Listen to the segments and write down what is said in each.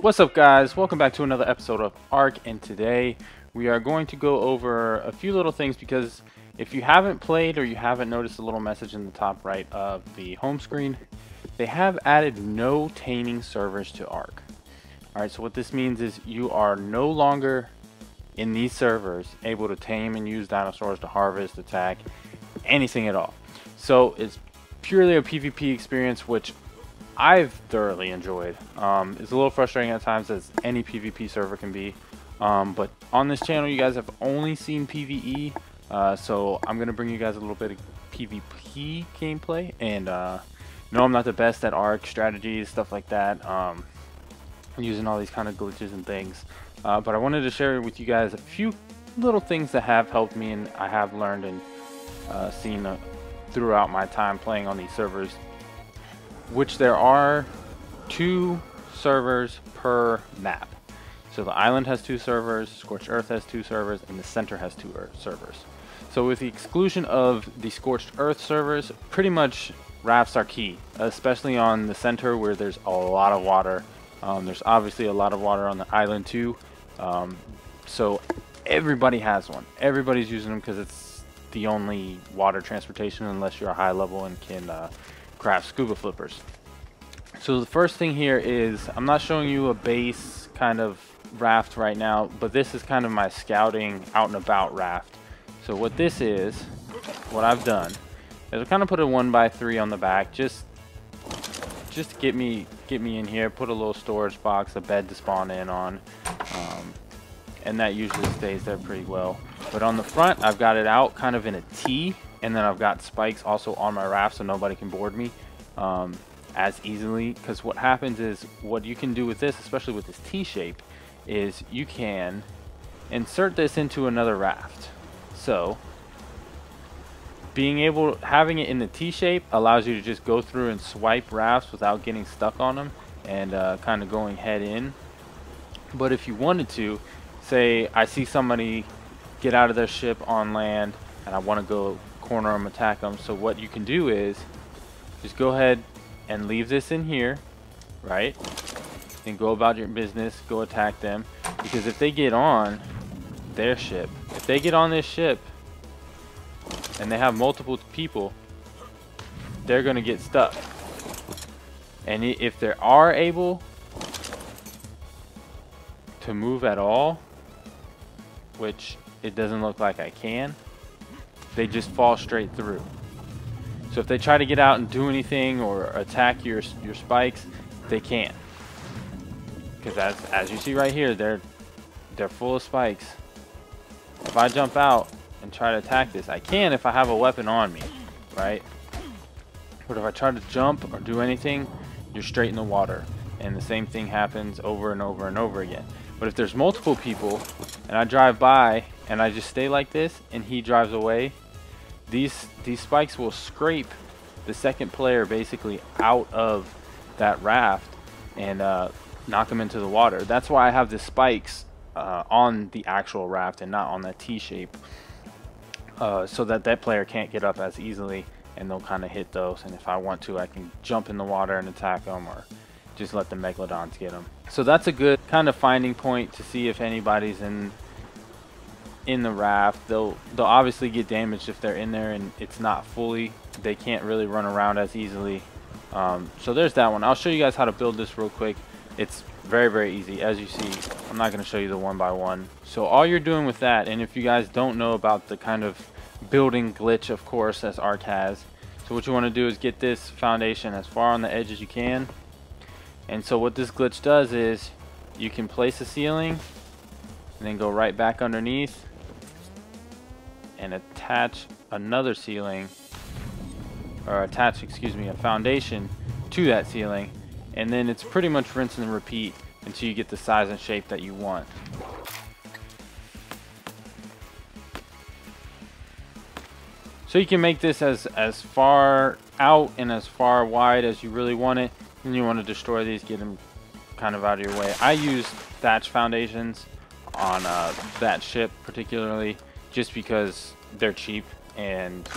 What's up, guys? Welcome back to another episode of Ark, and today we are going to go over a few little things because if you haven't played or you haven't noticed a little message in the top right of the home screen, they have added no taming servers to Ark. Alright, so what this means is you are no longer in these servers able to tame and use dinosaurs to harvest, attack, anything at all. So it's purely a PvP experience, which I've thoroughly enjoyed. It's a little frustrating at times, as any PvP server can be, but on this channel you guys have only seen PvE, so I'm gonna bring you guys a little bit of PvP gameplay. And no, I'm not the best at Ark strategies, stuff like that, using all these kind of glitches and things, but I wanted to share with you guys a few little things that have helped me and I have learned and seen throughout my time playing on these servers, which there are 2 servers per map. So the island has 2 servers, Scorched Earth has 2 servers, and the center has 2 servers. So with the exclusion of the Scorched Earth servers, pretty much rafts are key, especially on the center where there's a lot of water. There's obviously a lot of water on the island too, so everybody has one. Everybody's using them because it's the only water transportation, unless you're a high level and can craft scuba flippers. So the first thing here is, I'm not showing you a base kind of raft right now, but this is kind of my scouting out and about raft. So what this is, what I've done is I kind of put a 1x3 on the back, just to get me in here, put a little storage box, a bed to spawn in on, and that usually stays there pretty well. But on the front, I've got it out kind of in a T, and then I've got spikes also on my raft so nobody can board me as easily. Because what happens is, what you can do with this, especially with this T shape, is you can insert this into another raft. So having it in the T shape allows you to just go through and swipe rafts without getting stuck on them and kind of going head in. But if you wanted to, say I see somebody get out of their ship on land and I want to go corner them, attack them, so what you can do is just go ahead and leave this in here, right, and go about your business, go attack them. Because if they get on their ship, if they get on this ship and they have multiple people, they're gonna get stuck. And if they are able to move at all, which it doesn't look like I can, they just fall straight through. So if they try to get out and do anything or attack your spikes, they can't. Because as you see right here, they're full of spikes. If I jump out and try to attack this, I can if I have a weapon on me, right? But if I try to jump or do anything, you're straight in the water. And the same thing happens over and over and over again. But if there's multiple people and I drive by and I just stay like this and he drives away, these spikes will scrape the second player basically out of that raft and knock them into the water. That's why I have the spikes on the actual raft and not on that T shape, so that player can't get up as easily and they'll kind of hit those. And if I want to, I can jump in the water and attack them, or just let the megalodons get them. So that's a good kind of finding point to see if anybody's in the raft. They'll obviously get damaged if they're in there and it's not fully. They can't really run around as easily. So there's that one. I'll show you guys how to build this real quick. It's very easy. As you see, I'm not going to show you the 1x1. So all you're doing with that, and if you guys don't know about the kind of building glitch, of course, as Ark has, so what you want to do is get this foundation as far on the edge as you can. And so what this glitch does is you can place a ceiling and then go right back underneath and attach another ceiling, or attach, excuse me, a foundation to that ceiling, and then it's pretty much rinse and repeat until you get the size and shape that you want. So you can make this as far out and as far wide as you really want it, and you want to destroy these, get them kind of out of your way. I use thatch foundations on that ship particularly, just because they're cheap and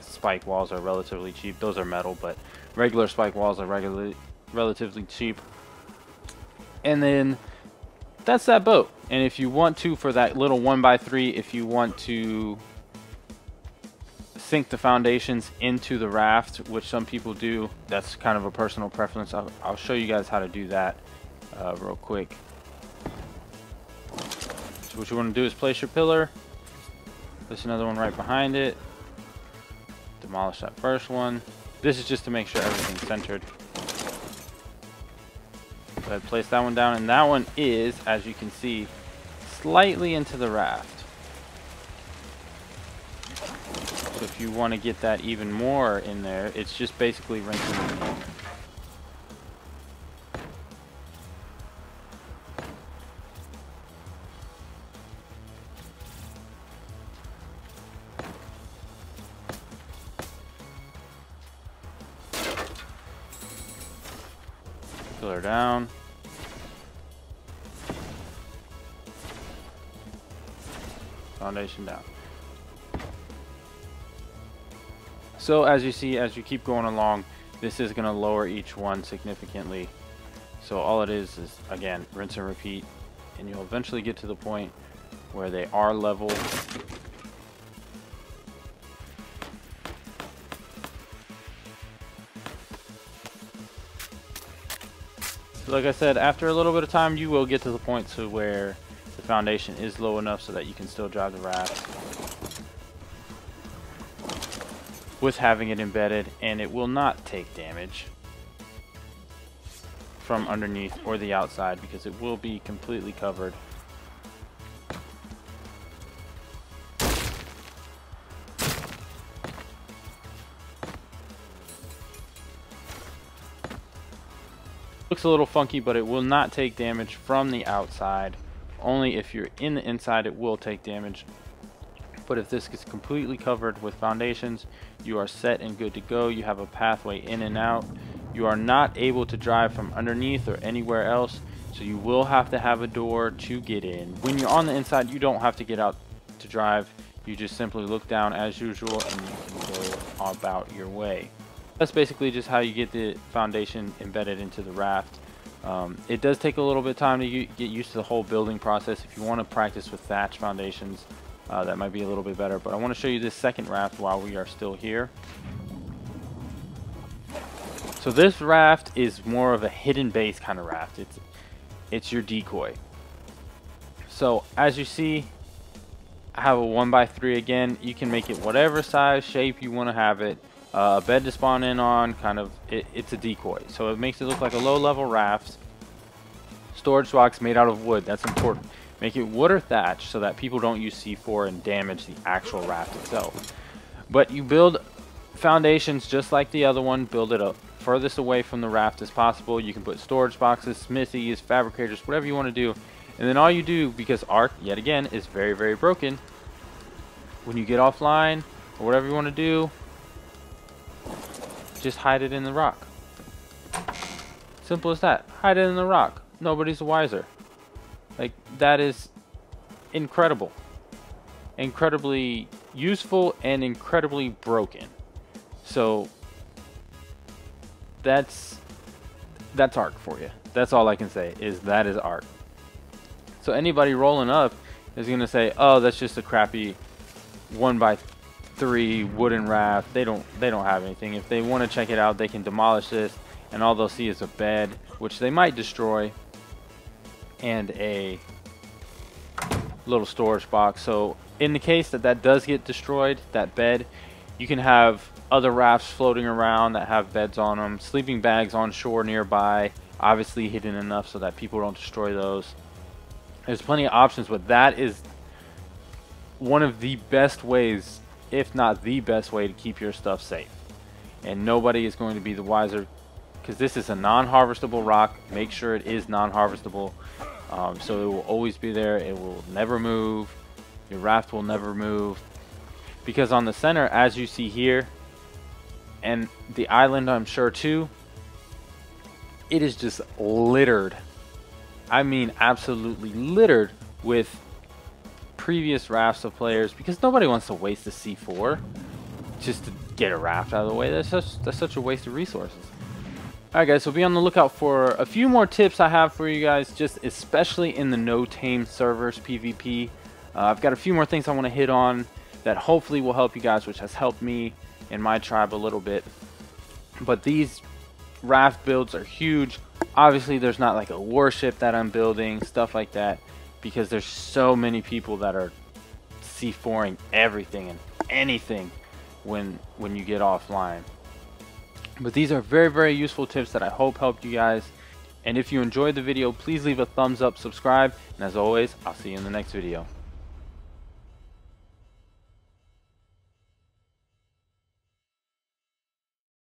spike walls are relatively cheap. Those are metal, but regular spike walls are relatively cheap. And then that's that boat. And if you want to, for that little 1x3, if you want to sink the foundations into the raft, which some people do, that's kind of a personal preference. I'll show you guys how to do that real quick. So what you want to do is place your pillar, place another one right behind it, demolish that first one. This is just to make sure everything's centered. Go ahead, place that one down, and that one is, as you can see, slightly into the raft. So if you want to get that even more in there, it's just basically rinsing and repeat. Pillar down. Foundation down. So as you see, as you keep going along, this is going to lower each one significantly. So all it is again, rinse and repeat, and you'll eventually get to the point where they are level. So like I said, after a little bit of time, you will get to the point to where the foundation is low enough so that you can still drive the raft with having it embedded, and it will not take damage from underneath or the outside because it will be completely covered. Looks a little funky, but it will not take damage from the outside. Only if you're in the inside it will take damage. But if this gets completely covered with foundations, you are set and good to go. You have a pathway in and out. You are not able to drive from underneath or anywhere else, so you will have to have a door to get in. When you're on the inside, you don't have to get out to drive. You just simply look down as usual and you can go about your way. That's basically just how you get the foundation embedded into the raft. It does take a little bit of time to get used to the whole building process. If you want to practice with thatch foundations, that might be a little bit better. But I want to show you this second raft while we are still here. So this raft is more of a hidden base kind of raft. It's your decoy. So as you see, I have a 1x3 again. You can make it whatever size, shape you want to have it. A bed to spawn in on, kind of, it's a decoy. So it makes it look like a low-level raft. Storage box made out of wood, that's important. Make it wood or thatch so that people don't use C4 and damage the actual raft itself. But you build foundations just like the other one, build it up furthest away from the raft as possible. You can put storage boxes, smithies, fabricators, whatever you want to do. And then all you do, because Ark, yet again, is very, very broken, when you get offline or whatever you want to do, just hide it in the rock. Simple as that. Hide it in the rock. Nobody's the wiser. Like, that is incredible. Incredibly useful and incredibly broken. So that's Ark for you. That's all I can say, is that is Ark. So anybody rolling up is gonna say, oh, that's just a crappy 1x3 wooden raft. They don't have anything. If they want to check it out, they can demolish this, and all they'll see is a bed, which they might destroy, and a little storage box. So in the case that does get destroyed, that bed, you can have other rafts floating around that have beds on them, sleeping bags on shore nearby, obviously hidden enough so that people don't destroy those. There's plenty of options, but that is one of the best ways, if not the best way, to keep your stuff safe. And nobody is going to be the wiser, because this is a non-harvestable rock. Make sure it is non-harvestable, so it will always be there. It will never move. Your raft will never move, because on the center, as you see here, and the island, I'm sure too, it is just littered. I mean absolutely littered with previous rafts of players, because nobody wants to waste a C4 just to get a raft out of the way. That's such a waste of resources. Alright guys, so be on the lookout for a few more tips I have for you guys, just especially in the No Tame Servers PvP. I've got a few more things I want to hit on that hopefully will help you guys, which has helped me in my tribe a little bit. But these raft builds are huge. Obviously there's not like a warship that I'm building, stuff like that, because there's so many people that are C4ing everything and anything when you get offline. But these are very, very useful tips that I hope helped you guys. And if you enjoyed the video, please leave a thumbs up, subscribe, and as always, I'll see you in the next video.